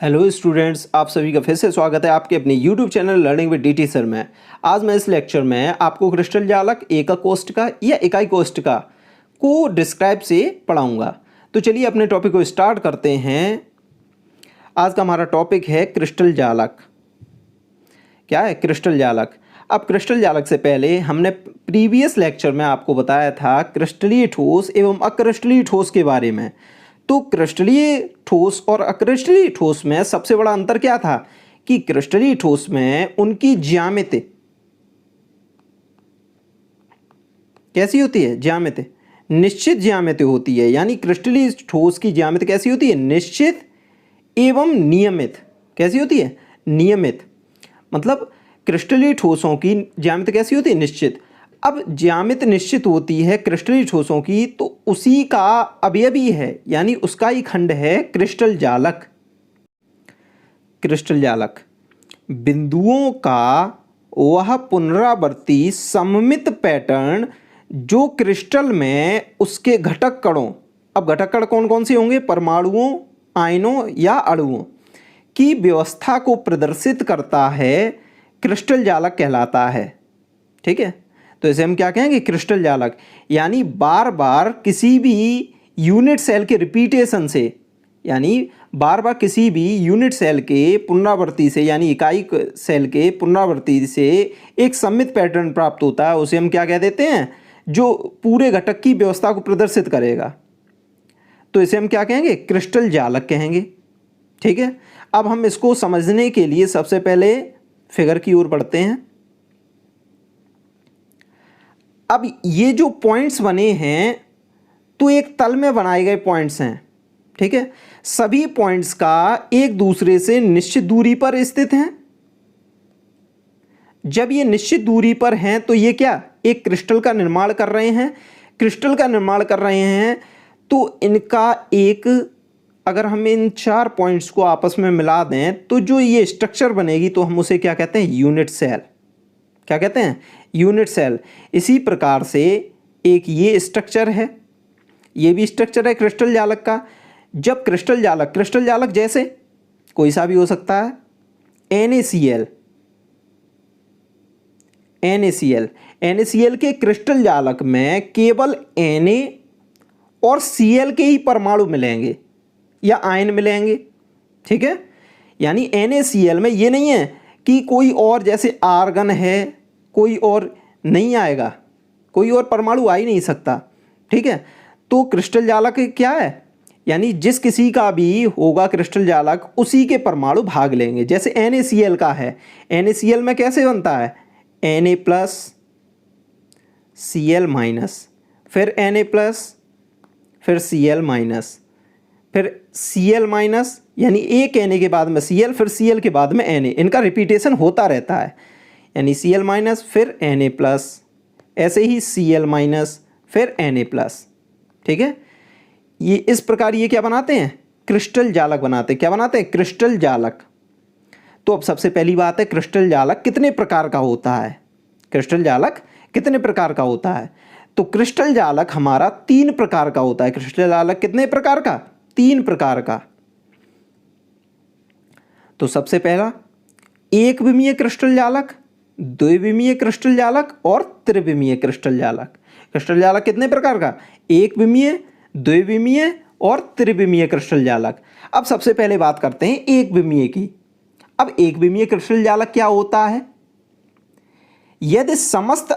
Hello students, आप सभी का फिर से स्वागत है आपके अपने YouTube channel learning with DT sir में। आज मैं इस लेक्चर में आपको क्रिस्टल जालक एकक कोष्ठ का या इकाई कोष्ठ का को डिस्क्राइब से पढ़ाऊंगा। तो चलिए अपने टॉपिक को स्टार्ट करते हैं। आज का हमारा टॉपिक है क्रिस्टल जालक। क्या है क्रिस्टल जालक? अब क्रिस्टल जालक से पहले हमने प्रीवियस लेक्चर में आपको बताया था क्रिस्टलीय ठोस एवं अक्रिस्टलीय ठोस के बारे में। तो क्रिस्टलीय ठोस और अक्रिस्टलीय ठोस में सबसे बड़ा अंतर क्या था कि क्रिस्टलीय ठोस में उनकी ज्यामिति कैसी होती है? ज्यामिति निश्चित ज्यामिति होती है। यानी क्रिस्टलीय ठोस की ज्यामिति कैसी होती है? निश्चित एवं नियमित। कैसी होती है? नियमित। मतलब क्रिस्टलीय ठोसों की ज्यामिति कैसी होती है? निश्चित। अब ज्यामिति निश्चित होती है क्रिस्टलीय ठोसों की, तो उसी का अवयवी है, यानी उसका ही खंड है क्रिस्टल जालक। क्रिस्टल जालक बिंदुओं का वह पुनरावर्ती सममित पैटर्न जो क्रिस्टल में उसके घटक कणों, अब घटक कण कौन कौन से होंगे? परमाणुओं, आयनों या अणुओं की व्यवस्था को प्रदर्शित करता है, क्रिस्टल जालक कहलाता है। ठीक है, तो इसे हम क्या कहेंगे? क्रिस्टल जालक। यानी बार बार किसी भी यूनिट सेल के रिपीटेशन से, यानी बार बार किसी भी यूनिट सेल के पुनरावृत्ति से, यानी इकाई सेल के पुनरावृत्ति से एक सममित पैटर्न प्राप्त होता है, उसे हम क्या कह देते हैं? जो पूरे घटक की व्यवस्था को प्रदर्शित करेगा, तो इसे हम क्या कहेंगे? क्रिस्टल जालक कहेंगे। ठीक है, अब हम इसको समझने के लिए सबसे पहले फिगर की ओर बढ़ते हैं। अब ये जो पॉइंट्स बने हैं तो एक तल में बनाए गए पॉइंट्स हैं। ठीक है, सभी पॉइंट्स का एक दूसरे से निश्चित दूरी पर स्थित हैं। जब ये निश्चित दूरी पर हैं तो ये क्या? एक क्रिस्टल का निर्माण कर रहे हैं। क्रिस्टल का निर्माण कर रहे हैं तो इनका एक, अगर हम इन चार पॉइंट्स को आपस में मिला दें तो जो ये स्ट्रक्चर बनेगी तो हम उसे क्या कहते हैं? Unit cell. क्या कहते हैं? Unit cell. इसी प्रकार से एक ये स्ट्रक्चर है, ये भी स्ट्रक्चर है क्रिस्टल जालक का। जब क्रिस्टल जालक जैसे कोई सा भी हो सकता है, NaCl के क्रिस्टल जालक में केवल Na और Cl के ही परमाणु मिलेंगे या आयन मिलेंगे। ठीक है, यानी NaCl में ये नहीं है कि कोई और, जैसे आर्गन है, कोई और नहीं आएगा, कोई और परमाणु आ ही नहीं सकता। ठीक है, तो क्रिस्टल जालक क्या है? यानी जिस किसी का भी होगा क्रिस्टल जालक, उसी के परमाणु भाग लेंगे। जैसे NaCl का है, NaCl में कैसे बनता है? Na प्लस Cl माइनस, फिर Na प्लस, फिर Cl माइनस, फिर Cl माइनस, यानी एक Na के बाद में Cl, फिर Cl के बाद में Na, इनका रिपीटेशन होता रहता है। यानी Cl माइनस फिर Na प्लस, ऐसे ही Cl माइनस फिर Na प्लस। ठीक है, ये इस प्रकार ये क्या बनाते हैं? क्रिस्टल जालक बनाते हैं। क्या बनाते हैं? क्रिस्टल जालक। तो अब सबसे पहली बात है, क्रिस्टल जालक कितने प्रकार का होता है? क्रिस्टल जालक कितने प्रकार का होता है? तो क्रिस्टल जालक हमारा 3 प्रकार का होता है। क्रिस्टल जालक कितने प्रकार का? 3 प्रकार का। तो सबसे पहला एक विमीय क्रिस्टल जालक, द्विविमीय क्रिस्टल जालक और त्रिविमीय क्रिस्टल जालक। क्रिस्टल जालक कितने प्रकार का? एक विमीय, द्विविमीय और त्रिविमीय क्रिस्टल जालक। अब सबसे पहले बात करते हैं एक विमीय की। अब एक विमीय क्रिस्टल जालक क्या होता है? यदि समस्त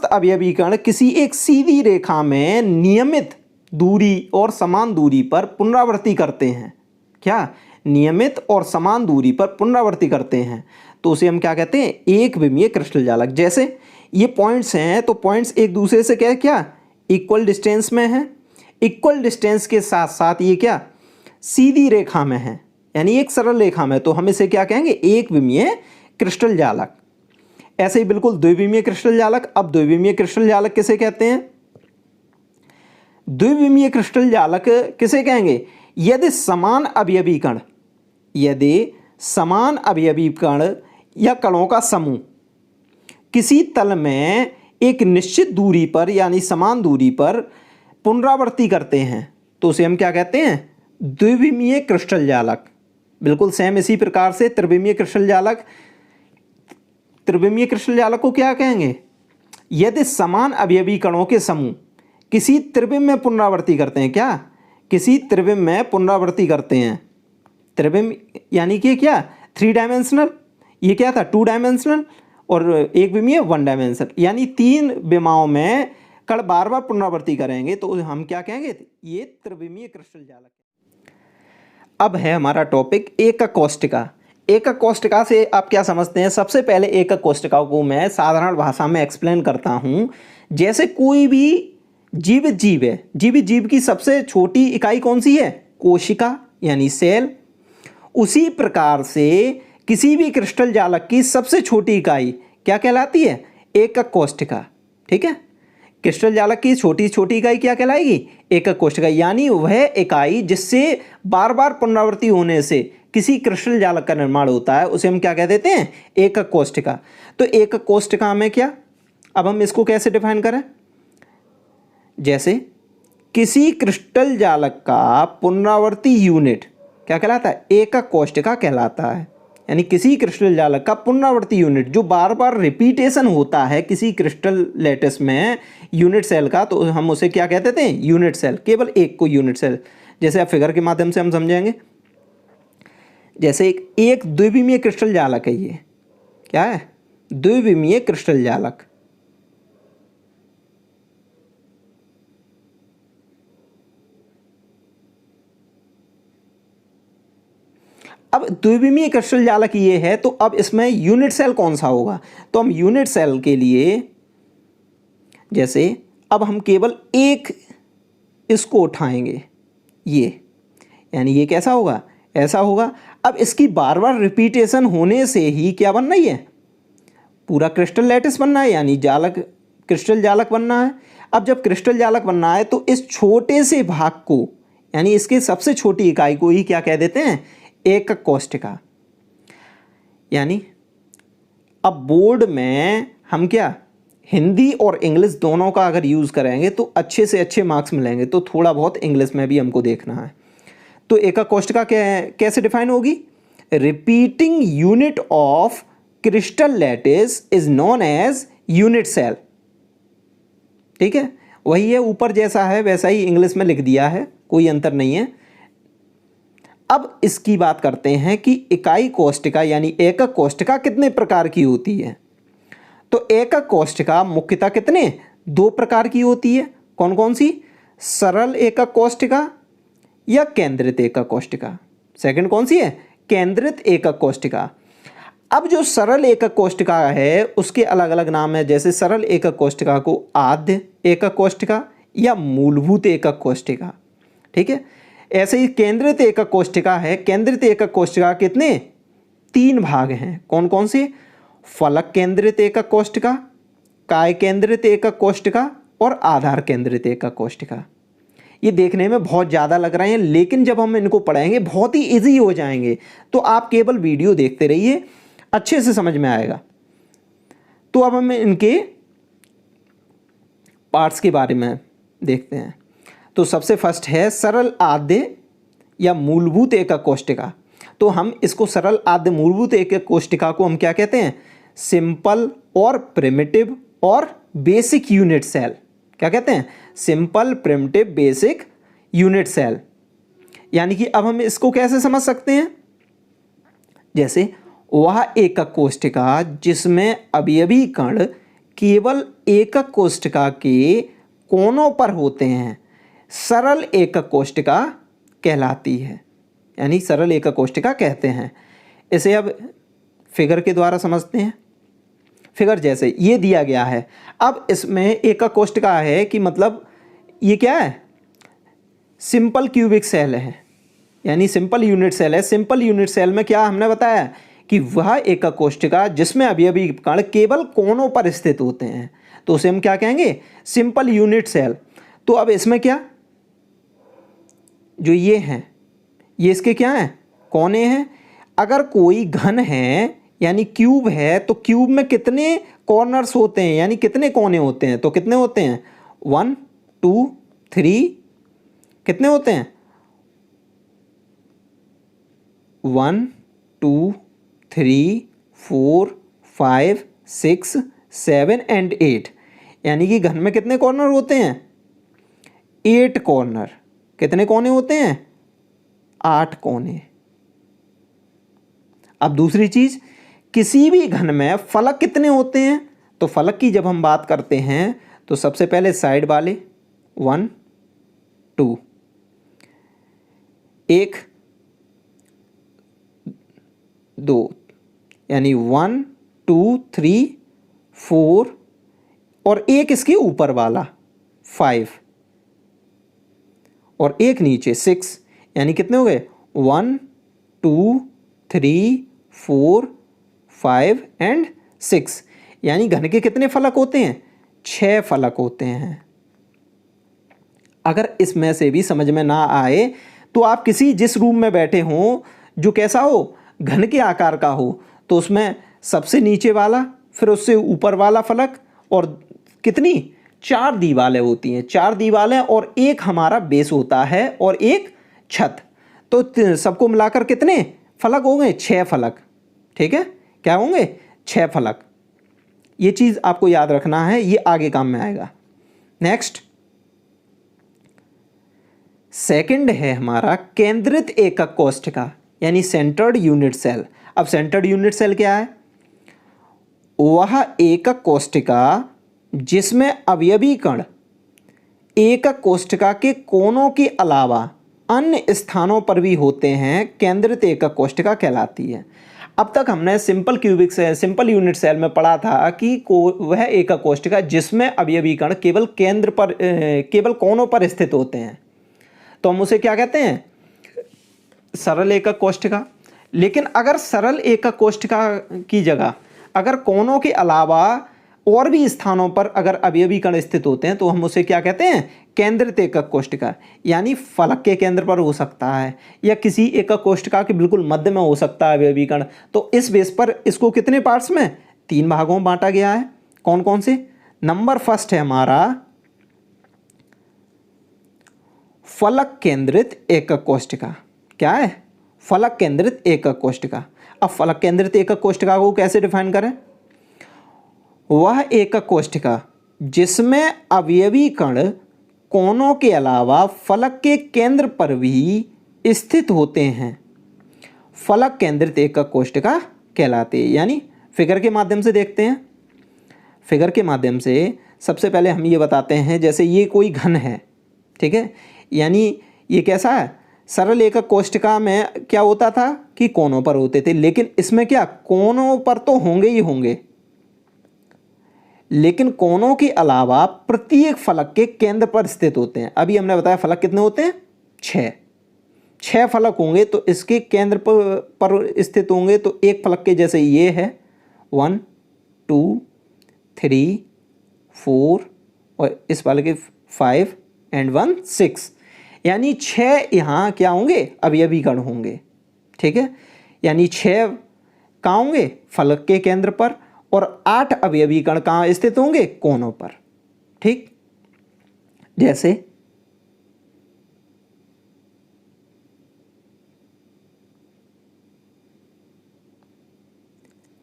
अवयवी कण किसी एक सीधी रेखा में नियमित दूरी और समान दूरी पर पुनरावृत्ति करते हैं। क्या? नियमित और समान दूरी पर पुनरावृत्ति करते हैं, तो उसे हम क्या कहते हैं? एक विमीय क्रिस्टल जालक। जैसे ये पॉइंट्स हैं, तो पॉइंट्स एक दूसरे से क्या इक्वल डिस्टेंस में हैं। इक्वल डिस्टेंस के साथ साथ ये क्या? सीधी रेखा में है, यानी एक सरल रेखा में, तो हम इसे क्या कहेंगे? एक विमीय क्रिस्टल जालक। ऐसे ही बिल्कुल द्विविमीय क्रिस्टल जालक। अब द्विविमीय क्रिस्टल जालक किसे कहते हैं? द्विविमीय क्रिस्टल जालक किसे कहेंगे? यदि समान अवयवी कण या कणों का समूह किसी तल में एक निश्चित दूरी पर, यानी समान दूरी पर पुनरावृत्ति करते हैं, तो उसे हम क्या कहते हैं? द्विविमीय क्रिस्टल जालक, बिल्कुल सेम इसी प्रकार से त्रिविमीय क्रिस्टल जालक। त्रिविमीय क्रिस्टल जालक को क्या कहेंगे? यदि समान अवयवी कणों के समूह किसी त्रिविम में पुनरावृत्ति करते हैं, क्या किसी त्रिविम में पुनरावृत्ति करते हैं, त्रिविम यानी कि क्या 3 डायमेंशनल, ये क्या था 2 डायमेंशनल, और एक विमीय 1 डायमेंशनल, यानी 3 विमाओं में कण बार बार पुनरावृत्ति करेंगे तो हम क्या कहेंगे? ये त्रिविमीय क्रिस्टल जालक। अब है हमारा टॉपिक एकक कोष्ठिका। एकक कोष्ठिका से आप क्या समझते हैं? सबसे पहले एकक कोष्ठिका को मैं साधारण भाषा में एक्सप्लेन करता हूँ। जैसे कोई भी जीवित जीव है, जीवित जीव की सबसे छोटी इकाई कौन सी है? कोशिका यानी सेल। उसी प्रकार से किसी भी क्रिस्टल जालक की सबसे छोटी इकाई क्या कहलाती है? एकक कोष्ठिका। ठीक है, क्रिस्टल जालक की छोटी छोटी इकाई क्या कहलाएगी? एकक कोष्ठिका, यानी वह इकाई जिससे बार बार पुनरावृत्ति होने से किसी क्रिस्टल जालक का निर्माण होता है उसे हम क्या कह देते हैं? एकक कोष्ठिका। तो एकक कोष्ठिका में क्या, अब हम इसको कैसे डिफाइन करें? जैसे किसी क्रिस्टल जालक का पुनरावृत्ति यूनिट क्या कहलाता है? एकक कोष्ठिका कहलाता है। यानी किसी क्रिस्टल जालक का पुनरावृत्ति यूनिट जो बार बार रिपीटेशन होता है किसी क्रिस्टल लैटिस में यूनिट सेल का, तो हम उसे क्या कहते थे? Unit cell. केवल एक को यूनिट सेल। जैसे आप फिगर के माध्यम से हम समझेंगे। जैसे एक द्विविमीय क्रिस्टल जालक है, ये क्या है? द्विविमीय क्रिस्टल जालक। अब द्विविमीय क्रिस्टल जालक ये है, तो अब इसमें यूनिट सेल कौन सा होगा? तो हम यूनिट सेल के लिए जैसे अब हम केवल एक इसको उठाएंगे, ये यानी ये कैसा होगा? ऐसा होगा। अब इसकी बार बार रिपीटेशन होने से ही क्या बनना ही है? पूरा क्रिस्टल लैटिस बनना है, यानी जालक, क्रिस्टल जालक बनना है। अब जब क्रिस्टल जालक बनना है तो इस छोटे से भाग को, यानी इसके सबसे छोटी इकाई को ही क्या कह देते हैं? एकक कोष्ठिका। यानी अब बोर्ड में हम क्या हिंदी और इंग्लिश दोनों का अगर यूज़ करेंगे तो अच्छे से अच्छे मार्क्स मिलेंगे, तो थोड़ा बहुत इंग्लिश में भी हमको देखना है। तो एकक कोष्ठिका कैसे डिफाइन होगी? Repeating unit of crystal lattice is known as unit cell. ठीक है, वही है, ऊपर जैसा है वैसा ही इंग्लिश में लिख दिया है, कोई अंतर नहीं है। अब इसकी बात करते हैं कि इकाई कोष्ठिका यानी एकक कोष्ठिका कितने प्रकार की होती है? तो एकक कोष्ठिका मुख्यतः कितने? 2 प्रकार की होती है। कौन कौन सी? सरल एकक कोष्ठिका या केंद्रित एकक कोष्ठिका। सेकंड कौन सी है? केंद्रित एकक कोष्ठिका। अब जो सरल एकक कोष्ठिका है उसके अलग अलग नाम है। जैसे सरल एकक कोष्ठिका को आद्य एकक कोष्ठिका या मूलभूत एकक कोष्ठिका। ठीक है, ऐसे ही केंद्रित एकक कोष्ठिका है। केंद्रित एकक कोष्ठिका कितने? 3 भाग हैं। कौन कौन से? फलक केंद्रित एकक कोष्ठिका, काय केंद्रित एकक कोष्ठिका और आधार केंद्रित एकक कोष्ठिका। ये देखने में बहुत ज़्यादा लग रहे हैं, लेकिन जब हम इनको पढ़ेंगे बहुत ही इजी हो जाएंगे। तो आप केवल वीडियो देखते रहिए, अच्छे से समझ में आएगा। तो अब हम इनके पार्ट्स के बारे में देखते हैं। तो सबसे फर्स्ट है सरल आद्य या मूलभूत एकक कोष्ठिका। तो हम इसको सरल आद्य मूलभूत एकक कोष्ठिका को हम क्या कहते हैं? सिंपल और प्रिमिटिव और बेसिक यूनिट सेल। क्या कहते हैं? Simple, primitive, basic unit cell. यानी कि अब हम इसको कैसे समझ सकते हैं? जैसे वह एकक कोष्ठिका जिसमें अवयवी कण केवल एकक कोष्ठिका के कोनों पर होते हैं सरल एकक कोष्ठिका कहलाती है, यानी सरल एकक कोष्ठिका कहते हैं। इसे अब फिगर के द्वारा समझते हैं। फिगर जैसे ये दिया गया है। अब इसमें एकक कोष्ठिका है कि मतलब ये क्या है? सिंपल क्यूबिक सेल है, यानी सिंपल यूनिट सेल है। सिंपल यूनिट सेल में क्या हमने बताया कि वह एकक कोष्ठिका जिसमें अवयवी कण केवल कोनों पर स्थित होते हैं, तो उसे हम क्या कहेंगे? Simple unit cell. तो अब इसमें क्या, जो ये हैं ये इसके क्या हैं? कोने हैं। अगर कोई घन है यानी क्यूब है, तो क्यूब में कितने कॉर्नर्स होते हैं, यानी कितने कोने होते हैं? तो कितने होते हैं? 1 2 3, कितने होते हैं? 1 2 3 4 5 6 7 एंड 8, यानी कि घन में कितने कॉर्नर होते हैं? 8 कॉर्नर। कितने कोने होते हैं? 8 कोने। अब दूसरी चीज, किसी भी घन में फलक कितने होते हैं? तो फलक की जब हम बात करते हैं तो सबसे पहले साइड वाले 1 2, एक 2, यानी 1 2 3 4, और एक इसके ऊपर वाला 5, और एक नीचे 6, यानी कितने हो गए? 1 2 3 4 5 एंड 6, यानी घन के कितने फलक होते हैं? 6 फलक होते हैं। अगर इसमें से भी समझ में ना आए तो आप किसी जिस रूम में बैठे हों जो कैसा हो, घन के आकार का हो, तो उसमें सबसे नीचे वाला, फिर उससे ऊपर वाला फलक, और कितनी? 4 दीवारें होती हैं। 4 दीवारें और एक हमारा बेस होता है और एक छत। तो सबको मिलाकर कितने फलक होंगे? 6 फलक। ठीक है, क्या होंगे? 6 फलक। ये चीज आपको याद रखना है, ये आगे काम में आएगा। नेक्स्ट, सेकंड है हमारा केंद्रित एकक कोष्ठिका, यानी सेंटर्ड यूनिट सेल। अब सेंटर्ड यूनिट सेल क्या है? वह एकक कोष्ठिका जिसमें अवयवी कण एकक कोष्ठिका के कोनों के अलावा अन्य स्थानों पर भी होते हैं, केंद्रित एकक कोष्ठिका कहलाती है। अब तक हमने सिंपल यूनिट सेल में पढ़ा था कि वह एकक कोष्ठिका जिसमें अवयवी कण केवल केवल कोनों पर स्थित होते हैं, तो हम उसे क्या कहते हैं? सरल एकक कोष्ठिका। लेकिन अगर सरल एकक कोष्ठिका की जगह अगर कोनों के अलावा और भी स्थानों पर अगर अवयवी कण स्थित होते हैं तो हम उसे क्या कहते हैं? केंद्रित एकक कोष्ठिका। यानी फलक के केंद्र पर हो सकता है या किसी एकक कोष्ठिका के बिल्कुल मध्य में हो सकता है अवयवी कण। तो इस बेस पर इसको कितने पार्ट्स में? 3 भागों में बांटा गया है। कौन कौन से? नंबर फर्स्ट है हमारा फलक केंद्रित एकक कोष्ठिका। क्या है? फलक केंद्रित एकक कोष्ठिका। अब फलक केंद्रित एकक कोष्ठिका को कैसे डिफाइन करें? वह एकक कोष्ठिका जिसमें अवयवी कण कोनों के अलावा फलक के केंद्र पर भी स्थित होते हैं, फलक केंद्रित एकक कोष्ठिका कहलाती है। यानी फिगर के माध्यम से देखते हैं। फिगर के माध्यम से सबसे पहले हम ये बताते हैं, जैसे ये कोई घन है, ठीक है, यानी ये कैसा है? सरल एकक कोष्ठिका में क्या होता था कि कोनों पर होते थे, लेकिन इसमें क्या? कोनों पर तो होंगे ही होंगे, लेकिन कोनों के अलावा प्रत्येक फलक के केंद्र पर स्थित होते हैं। अभी हमने बताया फलक कितने होते हैं? 6 फलक होंगे, तो इसके केंद्र पर स्थित होंगे। तो एक फलक के जैसे ये है 1 2 3 4, और इस वाले के 5 एंड 1 6, यानी 6 यहाँ क्या होंगे? अवयवी कण होंगे। ठीक है, यानी 6 कहाँ होंगे? फलक के केंद्र पर, और 8 अवयवी कण कहाँ स्थित होंगे? कोनों पर। ठीक, जैसे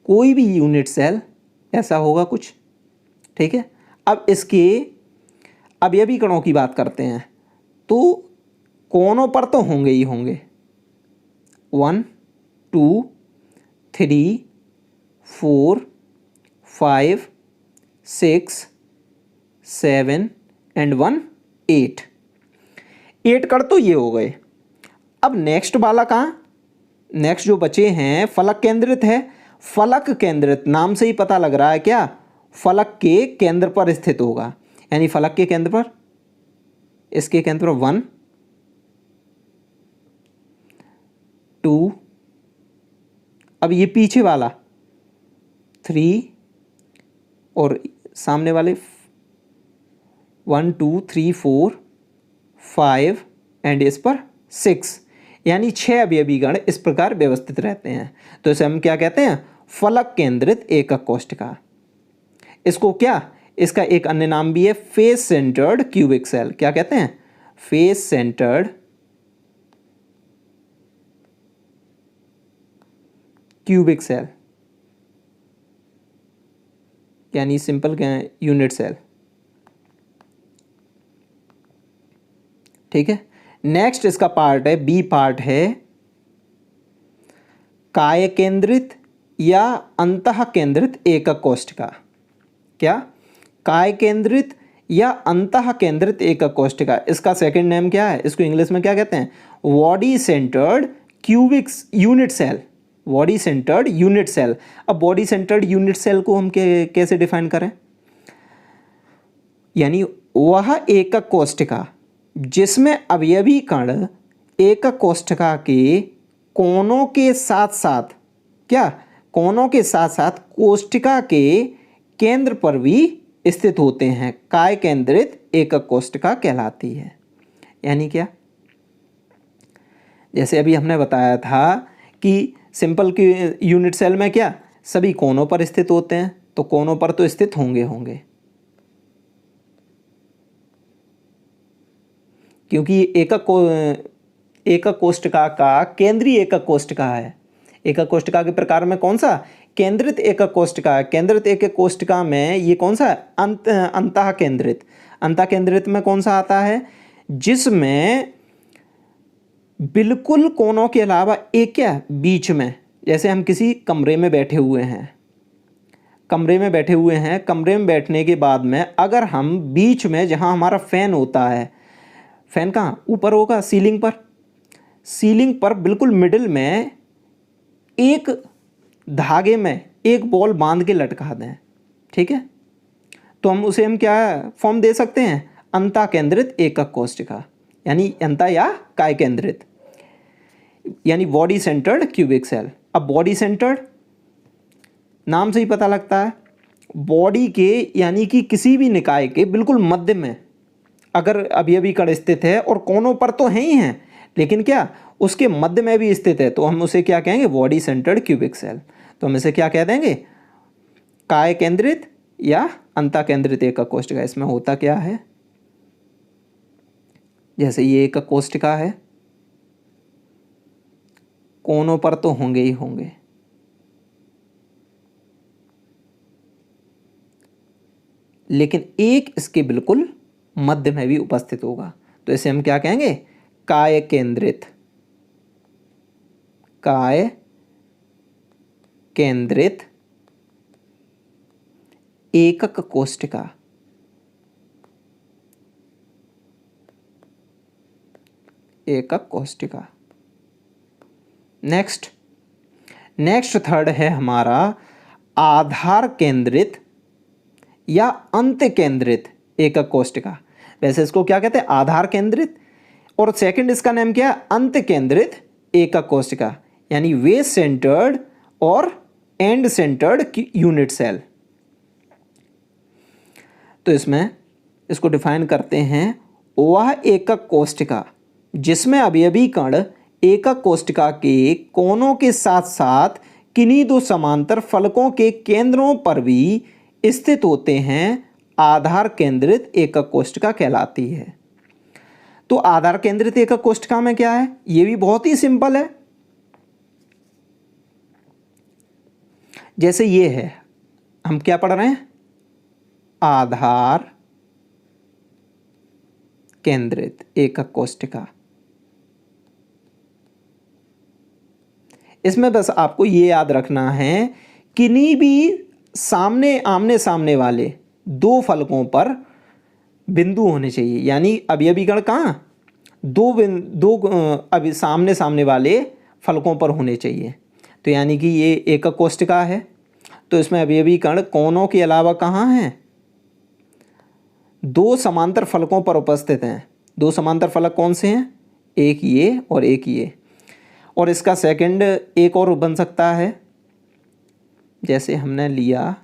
कोई भी यूनिट सेल ऐसा होगा कुछ। ठीक है, अब इसके अवयवी कणों की बात करते हैं तो कोनों पर तो होंगे ही होंगे। 1 2 3 4 5 6 7 एंड 1 8 कण तो ये हो गए। अब नेक्स्ट वाला कहाँ? नेक्स्ट जो बचे हैं फलक केंद्रित है। फलक केंद्रित नाम से ही पता लग रहा है क्या? फलक के केंद्र पर स्थित होगा, यानी फलक के केंद्र पर, इसके केंद्र पर 1 2, अब ये पीछे वाला 3, और सामने वाले 1 2 3 4 5 एंड इस पर 6, यानी 6 अवयवी गण इस प्रकार व्यवस्थित रहते हैं। तो इसे हम क्या कहते हैं? फलक केंद्रित एकक कोष्ठिका। इसको क्या, इसका एक अन्य नाम भी है फेस सेंटर्ड क्यूबिक सेल। क्या कहते हैं? फेस सेंटर्ड क्यूबिक सेल, यानी सिंपल क्या है, यूनिट सेल। ठीक है। नेक्स्ट इसका पार्ट है, बी पार्ट है काय केंद्रित या अंतः केंद्रित एकक कोशिका। क्या? काय केंद्रित या अंतः केंद्रित एकक कोशिका। इसका सेकंड नेम क्या है? इसको इंग्लिश में क्या कहते हैं? Body centred cubic unit cell. Body centred unit cell. अब बॉडी सेंटर्ड यूनिट सेल को हम कैसे डिफाइन करें? यानी वह एकक कोशिका जिसमें अवयवी कण एकक कोशिका के कोनों के साथ साथ, क्या? कोनों के साथ साथ कोशिका के केंद्र पर भी स्थित होते हैं, काय केंद्रित एकक कोशिका कहलाती है। यानी क्या? जैसे अभी हमने बताया था कि सिंपल की यूनिट सेल में क्या सभी कोनों पर स्थित होते हैं, तो कोनों पर तो स्थित होंगे क्योंकि एकक कोशिका का केंद्रीय एकक कोशिका है। एकक कोशिका के प्रकार में कौन सा? केंद्रित एकक कोशिका है। केंद्रित एकक कोशिका में ये कौन सा? अंतः केंद्रित। अंतः केंद्रित में कौन सा आता है? जिसमें बिल्कुल कोनों के अलावा एक क्या बीच में, जैसे हम किसी कमरे में बैठे हुए हैं, कमरे में बैठने के बाद में अगर हम बीच में जहां हमारा फैन होता है, फैन कहाँ ऊपर होगा? सीलिंग पर बिल्कुल मिडिल में एक धागे में एक बॉल बांध के लटका दें। ठीक है, तो हम क्या फॉर्म दे सकते हैं? अंतः केंद्रित एकक कोशिका, यानी अंतः या काय केंद्रित, यानी बॉडी सेंटर्ड क्यूबिक सेल। अब बॉडी सेंटर्ड नाम से ही पता लगता है, बॉडी के यानी कि किसी भी निकाय के बिल्कुल मध्य में अगर अवयवी कण स्थित है, और कोनों पर तो है ही हैं, लेकिन क्या उसके मध्य में भी स्थित है, तो हम उसे क्या कहेंगे? Body centred cubic cell. तो हम इसे क्या कह देंगे? काय केंद्रित या अंतः केंद्रित एकक कोशिका। इसमें होता क्या है? जैसे ये एकक कोशिका है, कोनों पर तो होंगे ही होंगे, लेकिन एक इसके बिल्कुल मध्य में भी उपस्थित होगा, तो इसे हम क्या कहेंगे? काय केंद्रित एकक कोशिका। नेक्स्ट थर्ड है हमारा आधार केंद्रित या अंत केंद्रित एकक कोशिका। वैसे इसको क्या कहते हैं? आधार केंद्रित, और सेकंड इसका नाम क्या है? अंत केंद्रित एकक कोशिका, यानी वेस सेंटर्ड और एंड सेंटर्ड यूनिट सेल। तो इसमें इसको डिफाइन करते हैं, वह एकक कोशिका जिसमें अवयवी कण एकक कोशिका के कोनों के साथ साथ किन्हीं दो समांतर फलकों के केंद्रों पर भी स्थित होते हैं, आधार केंद्रित एकक कोशिका कहलाती है। तो आधार केंद्रित एकक कोशिका में क्या है? ये भी बहुत ही सिंपल है। जैसे ये है, हम क्या पढ़ रहे हैं? आधार केंद्रित एकक कोशिका। इसमें बस आपको ये याद रखना है, किन्हीं भी आमने सामने वाले दो फलकों पर बिंदु होने चाहिए, यानी अवयवी कण कहाँ? दो अभी सामने वाले फलकों पर होने चाहिए। तो यानी कि ये एकक कोशिका है, तो इसमें अवयवी कण कोनों के अलावा कहाँ हैं? दो समांतर फलकों पर उपस्थित हैं। दो समांतर फलक कौन से हैं? एक ये और एक ये। और इसका सेकंड एक और बन सकता है, जैसे हमने लिया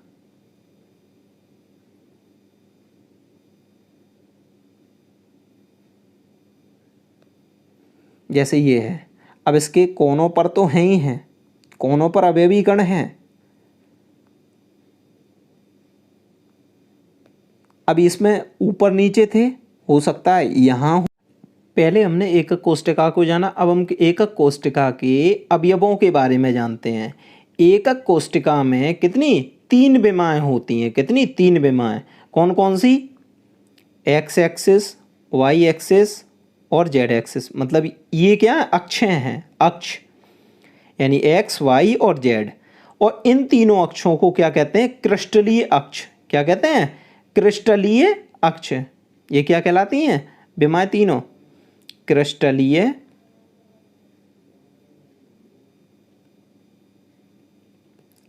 जैसे ये है। अब इसके कोनों पर तो हैं ही हैं, कोनों पर अवयवी कण हैं। अब इसमें ऊपर नीचे थे, हो सकता है यहाँ। पहले हमने एकक कोशिका को जाना, अब हम एकक कोशिका के अवयवों के बारे में जानते हैं। एकक कोष्टिका में कितनी 3 विमाएं होती हैं। कितनी 3 विमाएं, कौन कौन सी? एक्स एक्सिस, वाई एक्सिस और जेड एक्सिस। मतलब ये क्या अक्ष हैं, अक्ष यानी एक्स वाई और जेड। और इन तीनों अक्षों को क्या कहते हैं? क्रिस्टलीय अक्ष। क्या कहते हैं? क्रिस्टलीय अक्ष। ये क्या कहलाती हैं? विमाएं तीनों क्रिस्टलीय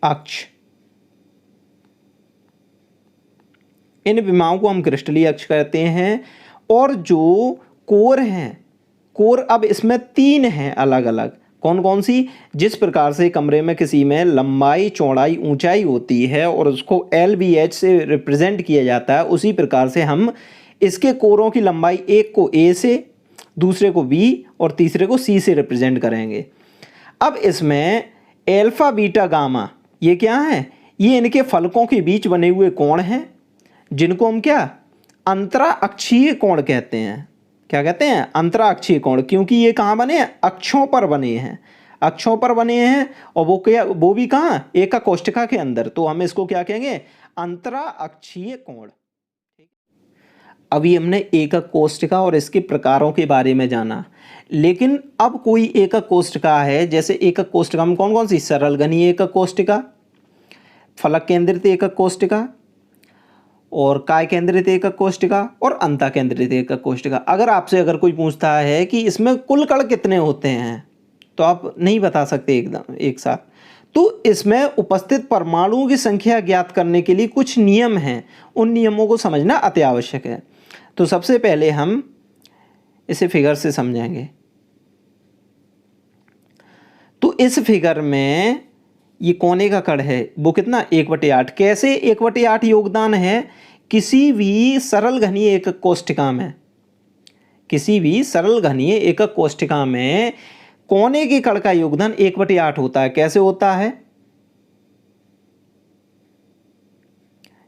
अक्ष। इन विमाओं को हम क्रिस्टलीय अक्ष कहते हैं। और जो कोर हैं, कोर अब इसमें 3 हैं अलग अलग। कौन कौन सी? जिस प्रकार से कमरे में किसी में लंबाई चौड़ाई ऊंचाई होती है और उसको LBH से रिप्रेजेंट किया जाता है, उसी प्रकार से हम इसके कोरों की लंबाई एक को A से, दूसरे को B और तीसरे को C से रिप्रेजेंट करेंगे। अब इसमें एल्फा बीटा गामा ये क्या है? ये इनके फलकों के बीच बने हुए कोण हैं, जिनको हम क्या अंतरा अक्षीय कोण कहते हैं। क्या कहते हैं? अंतरा अक्षीय कोण। क्योंकि ये कहाँ बने हैं? अक्षों पर बने हैं। अक्षों पर बने हैं और वो क्या, वो भी कहाँ? एकक कोष्ठिका के अंदर। तो हम इसको क्या कहेंगे? अंतरा अक्षीय कोण। अभी हमने एकक कोष्ठिका और इसके प्रकारों के बारे में जाना। लेकिन अब कोई एकक कोष्ठिका है, जैसे एकक कोष्ठिका में कौन कौन सी? सरल घनीय एकक कोष्ठिका, फलक केंद्रित एकक कोष्ठिका और काय केंद्रित एकक कोष्ठिका और अंतः केंद्रित एकक कोष्ठिका। अगर कोई पूछता है कि इसमें कुल कण कितने होते हैं, तो आप नहीं बता सकते एकदम एक साथ। तो इसमें उपस्थित परमाणुओं की संख्या ज्ञात करने के लिए कुछ नियम हैं, उन नियमों को समझना अति आवश्यक है। तो सबसे पहले हम इसे फिगर से समझेंगे। तो इस फिगर में ये कोने का कण है, वो कितना? 1/8। कैसे 1/8 योगदान है? किसी भी सरल घनीय एकक कोष्ठिका में, किसी भी सरल घनीय एकक कोष्ठिका में कोने के कण का योगदान 1/8 होता है। कैसे होता है?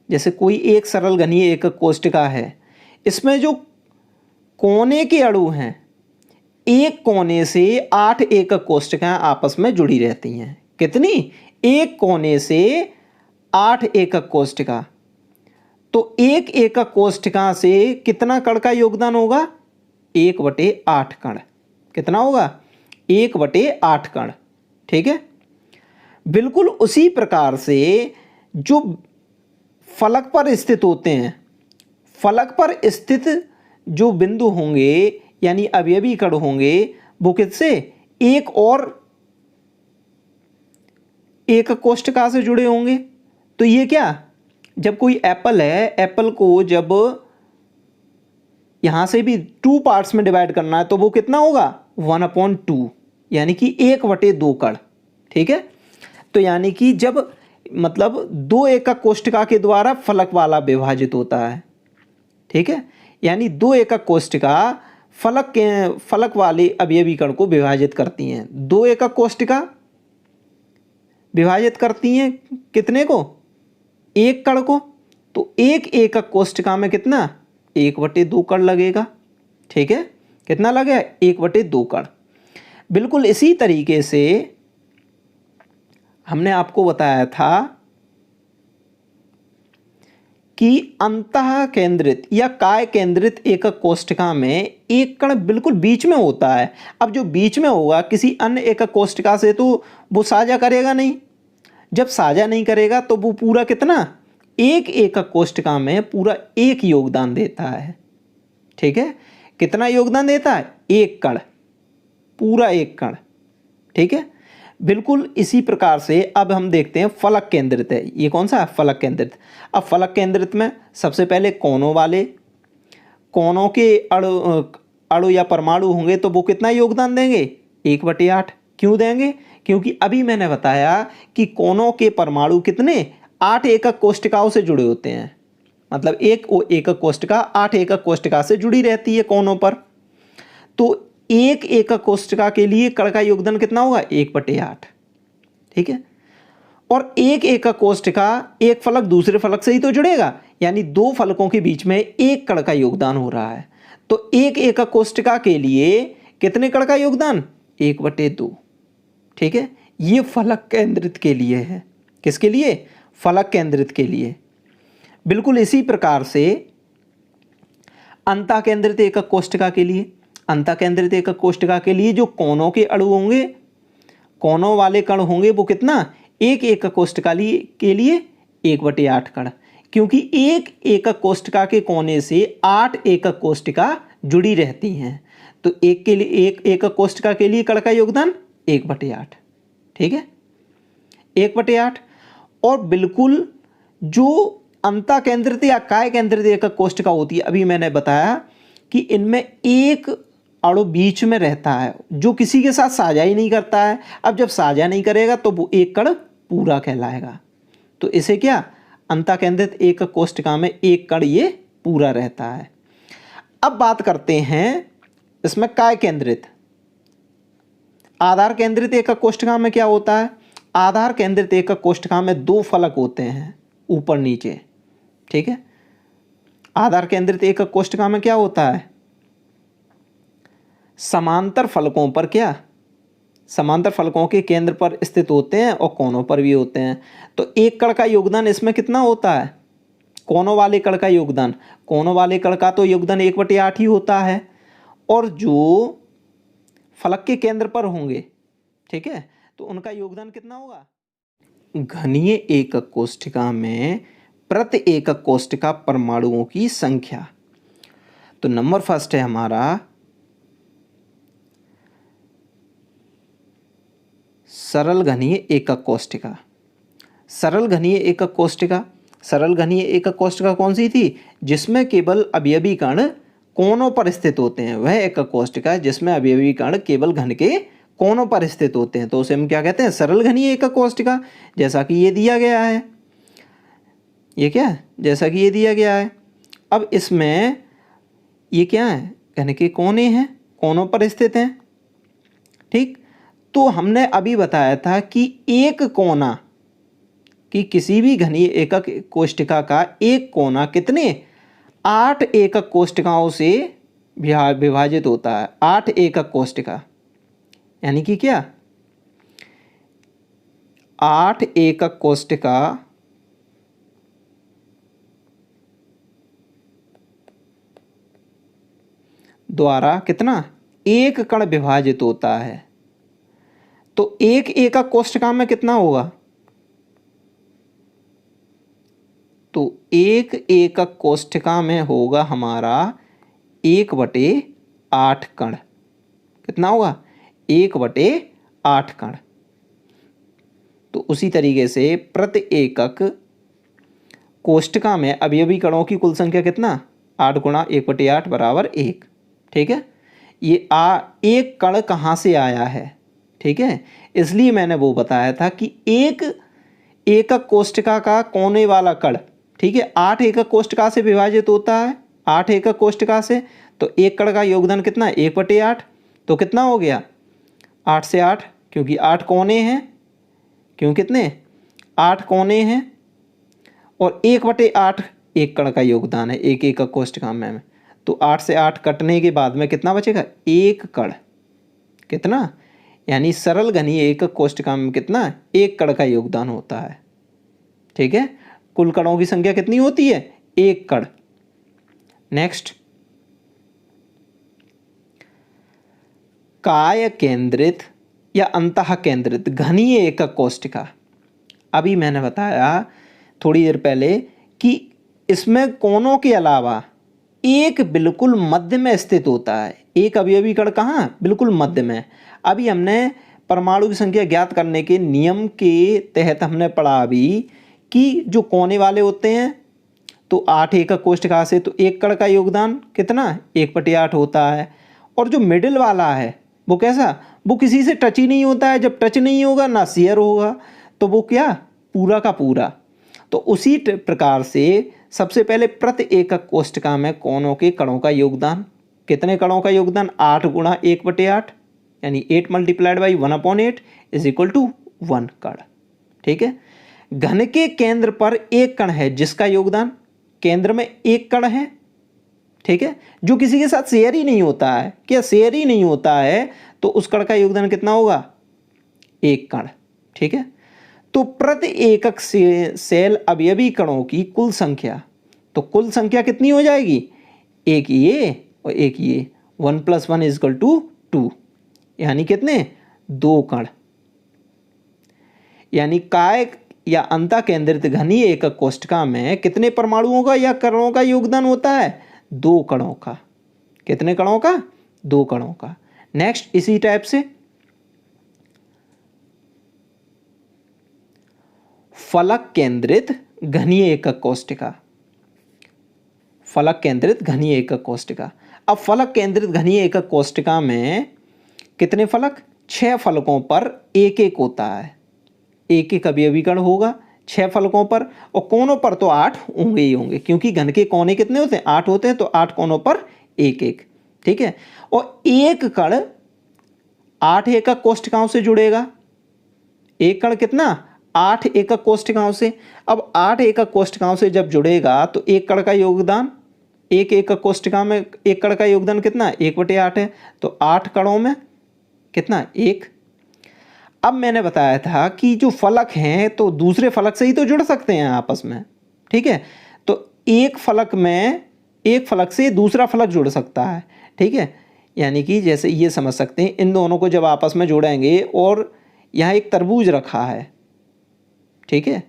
जैसे कोई एक सरल घनीय एकक कोष्ठिका है, इसमें जो कोने के अणु हैं, एक कोने से 8 एकक कोष्ठिकाएं आपस में जुड़ी रहती हैं। कितनी? एक कोने से 8 एकक कोष्ठिका। तो एक एकक कोष्ठिका से कितना कण का योगदान होगा? 1/8 कण। कितना होगा? 1/8 कण। ठीक है। बिल्कुल उसी प्रकार से जो फलक पर स्थित होते हैं, फलक पर स्थित जो बिंदु होंगे यानी अवयवी कण होंगे, वो किससे? एक और एकक कोष्ठिका से जुड़े होंगे। तो ये क्या, जब कोई एप्पल है, एप्पल को जब यहां से भी 2 पार्ट्स में डिवाइड करना है, तो वो कितना होगा? 1/2 यानी कि 1/2 कण। ठीक है। तो यानी कि जब मतलब 2 एकक कोष्ठिका के द्वारा फलक वाला विभाजित होता है। ठीक है। यानी 2 एकक कोष्ठिका फलक वाले अवयवी कण को विभाजित करती हैं। 2 एकक कोष्ठिका विभाजित करती हैं कितने को? एक कण को। तो एक एकक कोष्ठिका में कितना? 1/2 कण लगेगा। ठीक है। कितना लगेगा? 1/2 कण। बिल्कुल इसी तरीके से हमने आपको बताया था कि अंतः केंद्रित या काय केंद्रित एकक कोष्ठिका में एक कण बिल्कुल बीच में होता है। अब जो बीच में होगा किसी अन्य एकक कोष्ठिका से, तो वो साझा करेगा नहीं। जब साझा नहीं करेगा तो वो पूरा कितना? एक एकक कोष्ठिका में पूरा एक योगदान देता है। ठीक है। कितना योगदान देता है? एक कण, पूरा एक कण। ठीक है। बिल्कुल इसी प्रकार से अब हम देखते हैं फलक केंद्रित है। ये कौन सा है? फलक केंद्रित। अब फलक केंद्रित में सबसे पहले कोनों वाले, कोनों के अणु या परमाणु होंगे, तो वो कितना योगदान देंगे? 1/8। क्यों देंगे? क्योंकि अभी मैंने बताया कि कोनों के परमाणु कितने? 8 एकक कोष्ठिकाओं से जुड़े होते हैं। मतलब एक एकक कोष्ठिका 8 एकक कोष्ठिका से जुड़ी रहती है कोनों पर। तो एक एकक कोष्ठिका के लिए कण का योगदान कितना होगा? 1/8। ठीक है। और एक एकक कोष्ठिका, एक फलक दूसरे फलक से ही तो जुड़ेगा, यानी 2 फलकों के बीच में एक कण का योगदान हो रहा है। तो एक एकक कोष्ठिका के लिए कितने कण का योगदान? 1/2। ठीक है। ये फलक केंद्रित के लिए है। किसके लिए? फलक केंद्रित के लिए। बिल्कुल इसी प्रकार से अंतः केंद्रित एकक कोष्ठिका के लिए, अंतः केंद्रित एकक कोष्ठिका के लिए जो कोनों के अणु होंगे, कोनों वाले कण होंगे, वो कितना? एक एकक कोष्ठिका के लिए 1/8 कण, क्योंकि एक एकक कोष्ठिका के कोने से 8 एकक कोष्ठिका जुड़ी रहती हैं। तो एक के लिए, एक एकक कोष्ठिका के लिए कण का योगदान 1/8। ठीक है, 1/8। और बिल्कुल जो अंतः केंद्रित या काय केंद्रित एकक कोष्ठिका होती है, अभी मैंने बताया कि इनमें एक अणु बीच में रहता है जो किसी के साथ साझा ही नहीं करता है। अब जब साझा नहीं करेगा तो वो एक कण पूरा कहलाएगा। तो इसे क्या? अंतः केंद्रित एकक कोष्ठिका में एक कण ये पूरा रहता है। अब बात करते हैं इसमें काय केंद्रित, आधार केंद्रित एकक कोष्ठिका में क्या होता है? आधार केंद्रित एकक कोष्ठिका में 2 फलक होते हैं, ऊपर नीचे। ठीक है, आधार केंद्रित एकक कोष्ठिका में क्या होता है? समांतर फलकों पर क्या? समांतर फलकों के केंद्र पर स्थित होते हैं और कोनों पर भी होते हैं। तो एक कण का योगदान इसमें कितना होता है? कोनों वाले कण का योगदान, कोनों वाले कण का तो योगदान 1/8 ही होता है। और जो फलक के केंद्र पर होंगे, ठीक है, तो उनका योगदान कितना होगा? घनीय एकक कोष्ठिका में प्रति एकक कोष्ठिका परमाणुओं की संख्या। तो नंबर फर्स्ट है हमारा सरल घनीय एकक कोष्ठिका। सरल घनीय एकक कोष्ठिका, सरल घनीय एकक कोष्ठिका कौन सी थी? जिसमें केवल अवयवी कण कोनों पर स्थित होते हैं, वह एकक कोष्ठिका है जिसमें अवयवी कण केवल घन के कोनों पर स्थित होते हैं। तो उसे हम क्या कहते हैं? सरल घनीय एकक कोष्ठिका। जैसा कि ये दिया गया है, ये क्या है? जैसा कि ये दिया गया है। अब इसमें ये क्या है? घन के कोने हैं, कोनों पर स्थित हैं। ठीक, तो हमने अभी बताया था कि एक कोना, कि किसी भी घनीय एकक कोष्ठिका का एक कोना कितने? 8 एकक कोष्ठिकाओं से विभाजित होता है। 8 एकक कोष्ठिका, यानी कि क्या? 8 एकक कोष्ठिका द्वारा कितना? एक कण विभाजित होता है। तो एक एकक कोष्ठिका में कितना होगा? तो एक एकक कोष्ठिका में होगा हमारा 1/8 कण। कितना होगा? 1/8 कण। तो उसी तरीके से प्रति एकक कोष्ठिका में अवयवी कणों की कुल संख्या कितना? 8 × 1/8 = 1। ठीक है, ये एक कण कहाँ से आया है? ठीक है, इसलिए मैंने वो बताया था कि एक एकक कोष्ठिका का कोने वाला कण, ठीक है, 8 एकक कोष्ठिका से विभाजित होता है। 8 एकक कोष्ठिका से, तो एक कण का योगदान कितना? 1/8। तो कितना हो गया? 8 से 8, क्योंकि 8 कोने हैं। क्यों कितने? 8 कोने हैं। और 1/8 एक कण का योगदान है एक एकक कोष्ठिका में। तो 8 से 8 कटने के बाद में कितना बचेगा? एक कण। कितना? यानी सरल घनीय एकक कोष्ठिका में कितना? एक कण का योगदान होता है। ठीक है, कुल कणों की संख्या कितनी होती है? एक कण। नेक्स्ट, काय केंद्रित या अंतः केंद्रित घनीय एकक कोष्ठिका। अभी मैंने बताया थोड़ी देर पहले कि इसमें कोनों के अलावा एक बिल्कुल मध्य में स्थित होता है। एक अवयवी कण कहाँ? बिल्कुल मध्य में। अभी हमने परमाणु की संख्या ज्ञात करने के नियम के तहत हमने पढ़ा अभी कि जो कोने वाले होते हैं, तो 8 एकक कोष्ठिका से, तो एक कण का योगदान कितना? 1/8 होता है। और जो मिडिल वाला है वो कैसा? वो किसी से टच ही नहीं होता है। जब टच नहीं होगा ना शेयर होगा, तो वो क्या? पूरा का पूरा। तो उसी प्रकार से सबसे पहले प्रति एकक कोष्ठिका में कोनों के कणों का योगदान, कितने कणों का योगदान? 8 × 1/8, यानी 8 × 1/8 = 1 कण। ठीक है, घन के केंद्र पर एक कण है जिसका योगदान, केंद्र में एक कण है, ठीक है, जो किसी के साथ शेयर ही नहीं होता है। क्या शेयर ही नहीं होता है? तो उस कण का योगदान कितना होगा? एक कण। ठीक है। तो प्रति एकक सेल अवयवी कणों की कुल संख्या, तो कुल संख्या कितनी हो जाएगी, एक ये और एक ये, 1 + 1 = 2, यानी कितने, 2 कण। यानी काय या अंतः केंद्रित घनीय एकक कोष्ठका में कितने परमाणुओं का या कणों का योगदान होता है, 2 कणों का। कितने कणों का, 2 कणों का। नेक्स्ट इसी टाइप से फलक केंद्रित घनीय एकक कोष्ठका, फलक केंद्रित घनीय एकक कोष्ठका। अब फलक केंद्रित घनीय एकक कोष्ठका में कितने फलक, 6 फलकों पर एक एक होता है, एक एक अवयवी कण होगा 6 फलकों पर, और कोनों पर तो 8 होंगे ही होंगे, क्योंकि घन के कोने कितने होते हैं, 8 होते हैं, तो 8 कोनों पर एक एक, ठीक है। और एक कण 8 एकक कोष्ठकाओं से जुड़ेगा, एक कण कितना, 8 एकक कोष्ठकाओं से। अब 8 एकक कोष्ठकाओं से जब जुड़ेगा तो एक कण का योगदान, एक एकक कोष्ठका में एक कण का योगदान कितना, 1/8 है, तो 8 कणों में कितना, 1। अब मैंने बताया था कि जो फलक हैं तो दूसरे फलक से ही तो जुड़ सकते हैं आपस में, ठीक है। तो एक फलक में, एक फलक से दूसरा फलक जुड़ सकता है, ठीक है। यानी कि जैसे ये समझ सकते हैं, इन दोनों को जब आपस में जोड़ेंगे और यहाँ एक तरबूज रखा है, ठीक है,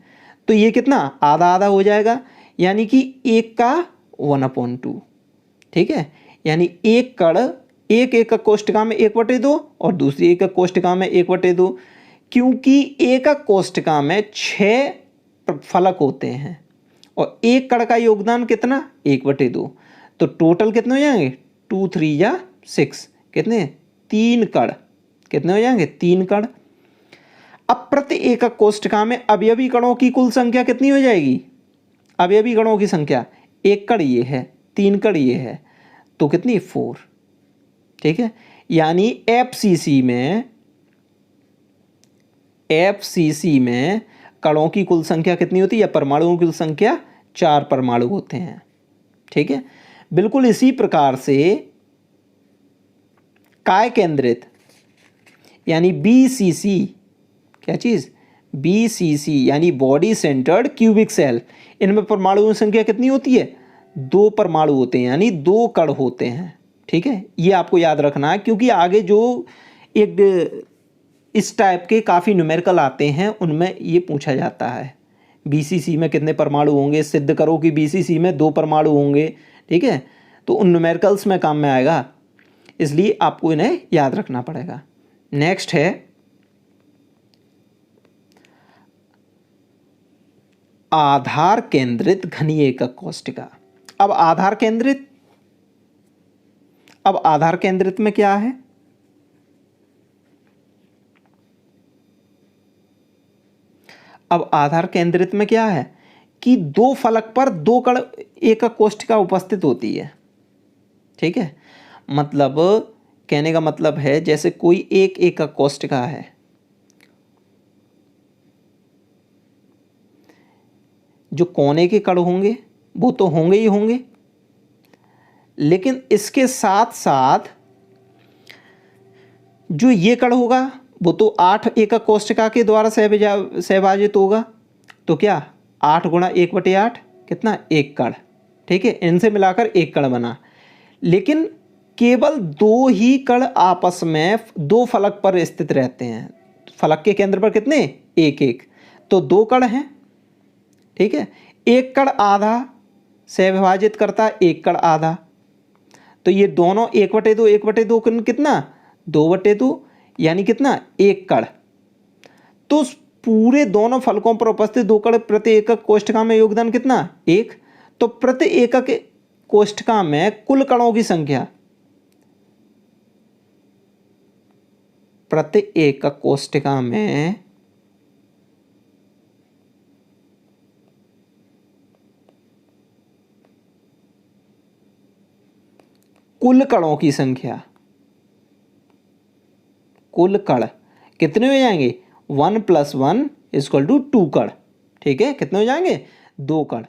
तो ये कितना, आधा आधा हो जाएगा, यानी कि एक का 1/2, ठीक है। यानी एक कण एक एकक कोष्ठका में 1/2 और दूसरी एकक कोष्ठका में 1/2, क्योंकि एकक कोष्ठका में 6 फलक होते हैं और एक कण का योगदान कितना, 1/2, तो टोटल कितने हो जाएंगे, 2 3 या 6, कितने, 3 कण, कितने हो जाएंगे, 3 कण। अब प्रति एकक कोष्ठका में अवयवी कणों की कुल संख्या कितनी हो जाएगी, अवयवी कणों की संख्या, एक कण ये है, 3 कण ये है, तो कितनी, 4, ठीक है। यानी एफसीसी में कणों की कुल संख्या कितनी होती है, या परमाणुओं की कुल संख्या 4 परमाणु होते हैं, ठीक है। बिल्कुल इसी प्रकार से काय केंद्रित यानी बीसीसी, क्या चीज, बीसीसी यानी बॉडी सेंटर्ड क्यूबिक सेल, इनमें परमाणुओं की संख्या कितनी होती है, 2 परमाणु होते हैं, यानी 2 कण होते हैं, ठीक है। ये आपको याद रखना है, क्योंकि आगे जो एक इस टाइप के काफ़ी न्यूमेरिकल आते हैं उनमें ये पूछा जाता है, बीसीसी में कितने परमाणु होंगे, सिद्ध करो कि बीसीसी में 2 परमाणु होंगे, ठीक है। तो उन न्यूमेरिकल्स में काम में आएगा, इसलिए आपको इन्हें याद रखना पड़ेगा। नेक्स्ट है आधार केंद्रित घनीय एकक कोष्ठका। अब आधार केंद्रित में क्या है, अब आधार केंद्रित में क्या है कि 2 फलक पर 2 कण एकक कोष्ठका उपस्थित होती है, ठीक है। मतलब कहने का मतलब है जैसे कोई एक एकक कोष्ठका है, जो कोने के कण होंगे वो तो होंगे ही होंगे, लेकिन इसके साथ साथ जो ये कण होगा वो तो 8 एकक कोष्ठका के द्वारा सहभाजित होगा, तो क्या 8 × 1/8 कितना, 1 कण, ठीक है। इनसे मिलाकर 1 कण बना, लेकिन केवल 2 ही कण आपस में 2 फलक पर स्थित रहते हैं, फलक के केंद्र पर कितने, 1 1, तो 2 कण हैं, ठीक है। 1 कण आधा से विभाजित करता है, 1 कण आधा, तो ये दोनों 1/2 1/2 कितना, 2/2, यानी कितना, 1 कण। तो पूरे दोनों फलकों पर उपस्थित 2 कण प्रति एकक कोष्ठका में योगदान कितना, 1। तो प्रति एकक कोष्ठका में कुल कणों की संख्या, प्रति एकक कोष्ठका में कुल कणों की संख्या, कुल कण कितने हो जाएंगे, 1 + 1 = 2 कण, ठीक है। कितने हो जाएंगे, 2 कण।